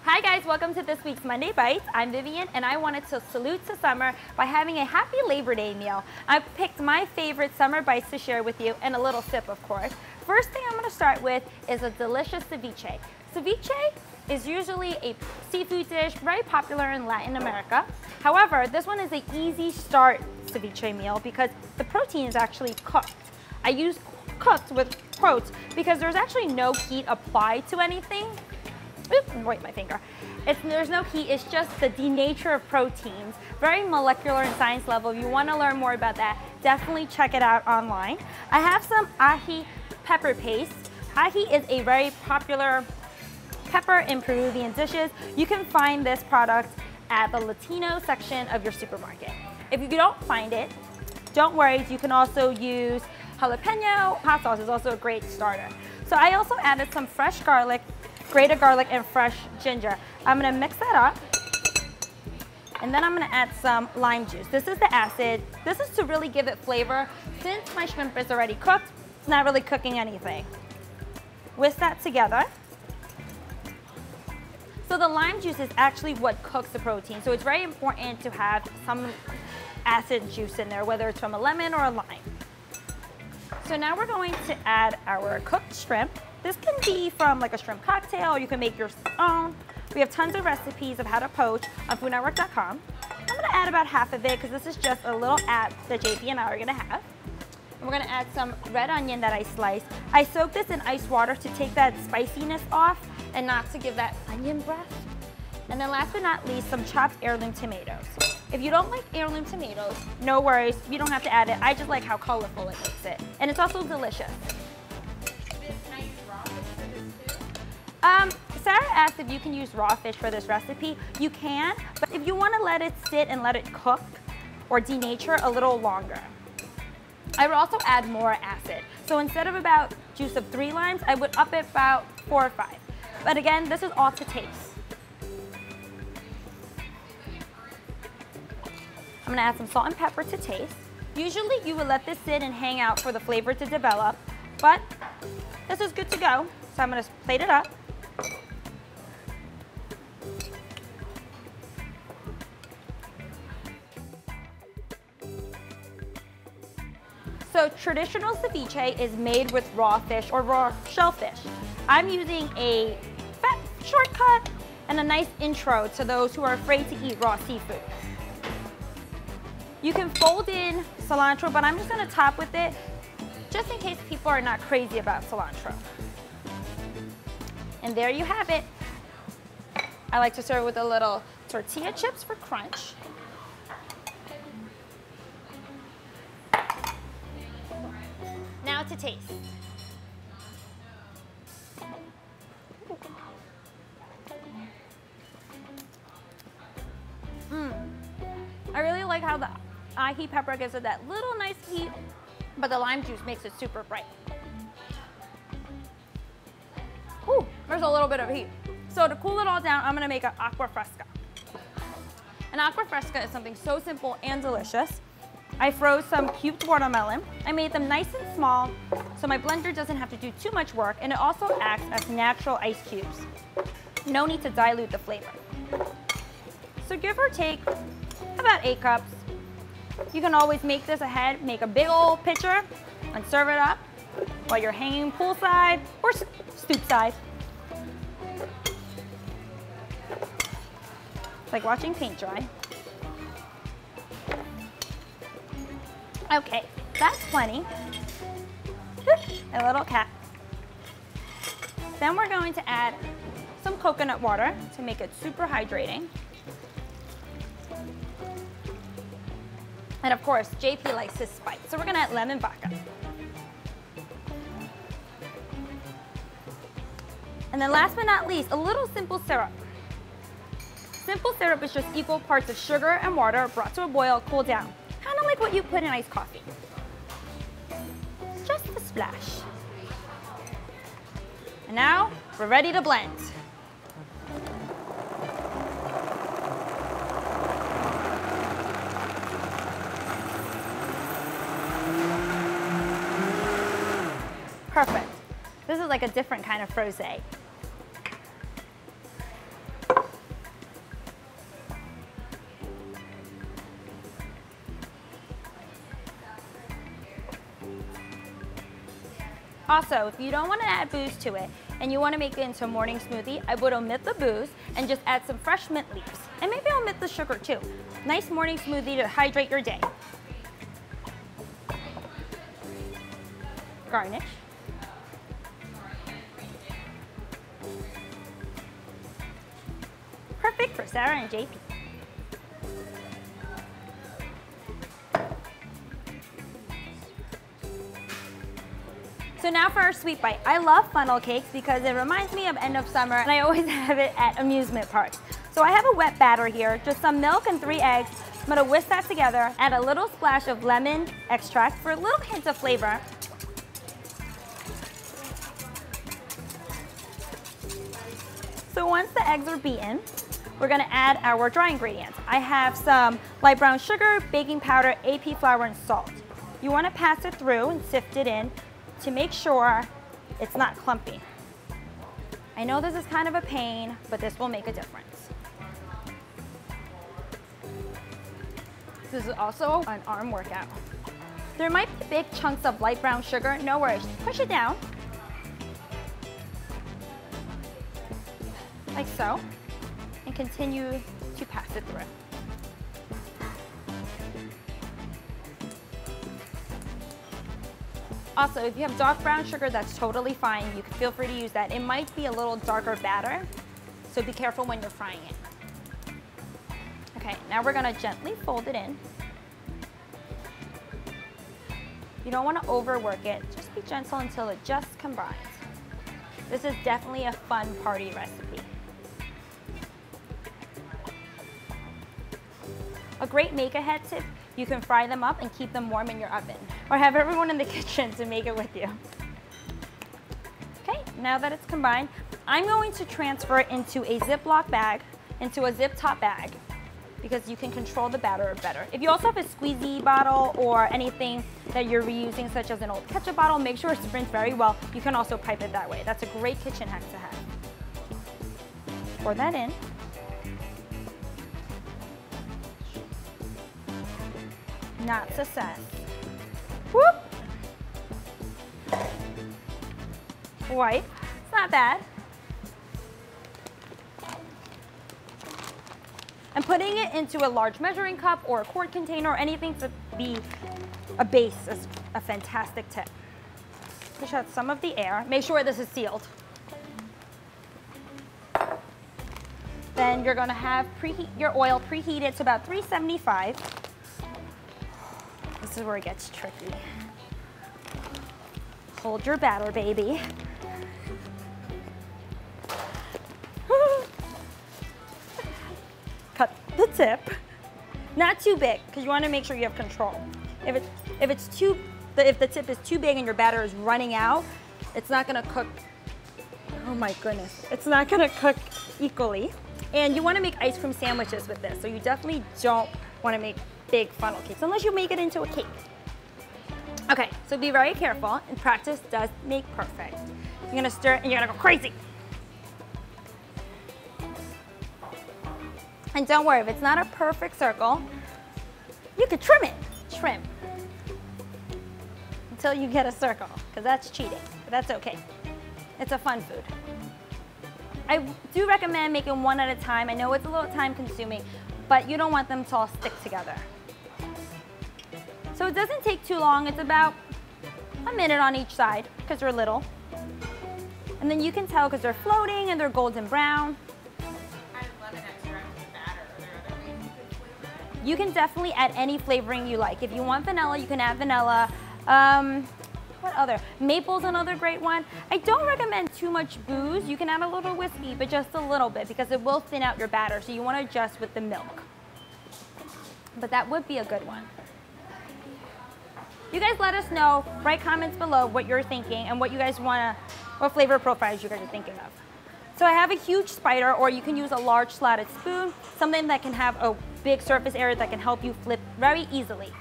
Hi guys, welcome to this week's Monday Bites. I'm Vivian and I wanted to salute to summer by having a happy Labor Day meal. I picked my favorite summer bites to share with you and a little sip, of course. First thing I'm going to start with is a delicious ceviche. Ceviche is usually a seafood dish very popular in Latin America. However, this one is an easy start ceviche meal because the protein is actually cooked. I use cooked with quotes because there's actually no heat applied to anything. Oops, wait, my finger. There's no heat, it's just the denature of proteins. Very molecular and science level. If you want to learn more about that, definitely check it out online. I have some ají pepper paste. Ají is a very popular pepper in Peruvian dishes. You can find this product at the Latino section of your supermarket. If you don't find it, don't worry, you can also use jalapeno. Hot sauce is also a great starter. So I also added some fresh garlic, grated garlic, and fresh ginger. I'm gonna mix that up. And then I'm gonna add some lime juice. This is the acid. This is to really give it flavor. Since my shrimp is already cooked, it's not really cooking anything. Whisk that together. So the lime juice is actually what cooks the protein. So it's very important to have some acid juice in there, whether it's from a lemon or a lime. So now we're going to add our cooked shrimp. This can be from like a shrimp cocktail, or you can make your own. We have tons of recipes of how to poach on foodnetwork.com. I'm gonna add about half of it because this is just a little add that JP and I are gonna have. And we're gonna add some red onion that I sliced. I soaked this in ice water to take that spiciness off and not to give that onion breath. And then last but not least, some chopped heirloom tomatoes. If you don't like heirloom tomatoes, no worries, you don't have to add it. I just like how colorful it makes it. And it's also delicious. Sarah asked if you can use raw fish for this recipe. You can, but if you want to let it sit and let it cook or denature a little longer, I would also add more acid. So instead of about juice of 3 limes, I would up it about 4 or 5. But again, this is all to taste. I'm gonna add some salt and pepper to taste. Usually you would let this sit and hang out for the flavor to develop, but this is good to go. So I'm gonna plate it up. So traditional ceviche is made with raw fish or raw shellfish. I'm using a fat shortcut and a nice intro to those who are afraid to eat raw seafood. You can fold in cilantro, but I'm just gonna top with it just in case people are not crazy about cilantro. And there you have it. I like to serve with a little tortilla chips for crunch. Now to taste. I really like how the ají pepper gives it that little nice heat, but the lime juice makes it super bright. Ooh, there's a little bit of heat. So to cool it all down, I'm gonna make an Agua Fresca. An Agua Fresca is something so simple and delicious. I froze some cubed watermelon. I made them nice and small, so my blender doesn't have to do too much work, and it also acts as natural ice cubes. No need to dilute the flavor. So give or take about 8 cups. You can always make this ahead, make a big old pitcher, and serve it up while you're hanging poolside or stoop side. It's like watching paint dry. Okay, that's plenty. A little cap. Then we're going to add some coconut water to make it super hydrating. And of course, JP likes his spice, so we're gonna add lemon vodka. And then last but not least, a little simple syrup. Simple syrup is just equal parts of sugar and water brought to a boil, cool down. Kind of like what you put in iced coffee. Just a splash. And now, we're ready to blend. Perfect. This is like a different kind of frosé. Also, if you don't want to add booze to it and you want to make it into a morning smoothie, I would omit the booze and just add some fresh mint leaves. And maybe omit the sugar too. Nice morning smoothie to hydrate your day. Garnish. Perfect for Sarah and JP. So now for our sweet bite. I love funnel cakes because it reminds me of end of summer and I always have it at amusement parks. So I have a wet batter here, just some milk and 3 eggs. I'm gonna whisk that together, add a little splash of lemon extract for a little hint of flavor. So once the eggs are beaten, we're gonna add our dry ingredients. I have some light brown sugar, baking powder, AP flour, and salt. You wanna pass it through and sift it in to make sure it's not clumpy. I know this is kind of a pain, but this will make a difference. This is also an arm workout. There might be big chunks of light brown sugar, no worries, push it down. Like so, and continue to pass it through. Also, if you have dark brown sugar, that's totally fine. You can feel free to use that. It might be a little darker batter, so be careful when you're frying it. Okay, now we're gonna gently fold it in. You don't wanna overwork it. Just be gentle until it just combines. This is definitely a fun party recipe. A great make-ahead tip, you can fry them up and keep them warm in your oven, or have everyone in the kitchen to make it with you. Okay, now that it's combined, I'm going to transfer it into a Ziploc bag, into a zip top bag, because you can control the batter better. If you also have a squeezy bottle or anything that you're reusing, such as an old ketchup bottle, make sure it rinses very well. You can also pipe it that way. That's a great kitchen hack to have. Pour that in. Not success. Whoop! Wipe. It's not bad. And putting it into a large measuring cup or a quart container or anything to be a base is a fantastic tip. Push out some of the air. Make sure this is sealed. Then you're gonna have your oil preheated to about 375. This is where it gets tricky. Hold your batter, baby. Cut the tip. Not too big, because you want to make sure you have control. If the tip is too big and your batter is running out, it's not gonna cook. Oh my goodness, it's not gonna cook equally. And you want to make ice cream sandwiches with this, so you definitely don't want to make big funnel cakes, unless you make it into a cake. Okay, so be very careful, and practice does make perfect. You're gonna stir and you're gonna go crazy. And don't worry, if it's not a perfect circle, you could trim it. Trim. Until you get a circle, because that's cheating, but that's okay. It's a fun food. I do recommend making one at a time. I know it's a little time consuming, but you don't want them to all stick together. So it doesn't take too long. It's about a minute on each side because they're little. And then you can tell because they're floating and they're golden brown. Add lemon extract to the batter. Are there other ways you could flavor it? You can definitely add any flavoring you like. If you want vanilla, you can add vanilla. What other? Maple's another great one. I don't recommend too much booze. You can add a little whiskey, but just a little bit because it will thin out your batter. So you want to adjust with the milk. But that would be a good one. You guys let us know, write comments below what you're thinking and what you guys want to, what flavor profiles you guys are thinking of. So I have a huge spider, or you can use a large slatted spoon, something that can have a big surface area that can help you flip very easily.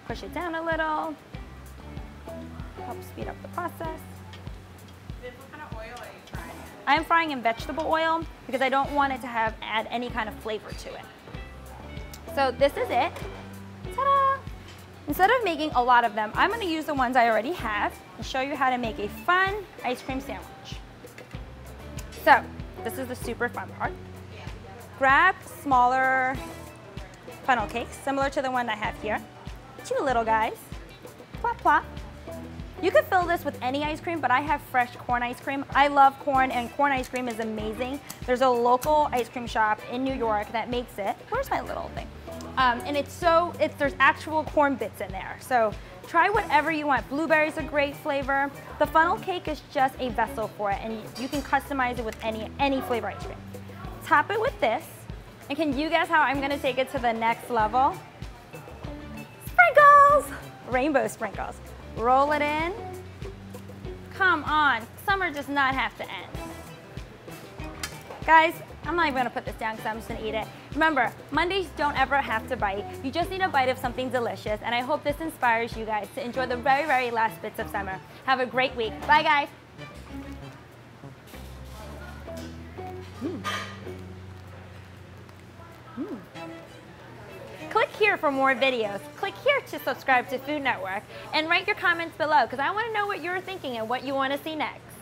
Push it down a little, help speed up the process. What kind of oil are you frying in? I'm frying in vegetable oil because I don't want it to add any kind of flavor to it. So this is it. Ta-da! Instead of making a lot of them, I'm gonna use the ones I already have and show you how to make a fun ice cream sandwich. So, this is the super fun part. Grab smaller funnel cakes, similar to the one I have here. 2 little guys, plop, plop. You could fill this with any ice cream, but I have fresh corn ice cream. I love corn, and corn ice cream is amazing. There's a local ice cream shop in New York that makes it. Where's my little thing? And there's actual corn bits in there. So try whatever you want. Blueberry's a great flavor. The funnel cake is just a vessel for it, and you can customize it with any flavor ice cream. Top it with this, and can you guess how I'm gonna take it to the next level? Sprinkles! Rainbow sprinkles. Roll it in. Come on, summer does not have to end. Guys, I'm not even gonna put this down because I'm just gonna eat it. Remember, Mondays don't ever have to bite. You just need a bite of something delicious, and I hope this inspires you guys to enjoy the very, very last bits of summer. Have a great week. Bye, guys. Click here for more videos. Click here to subscribe to Food Network and write your comments below because I want to know what you're thinking and what you want to see next.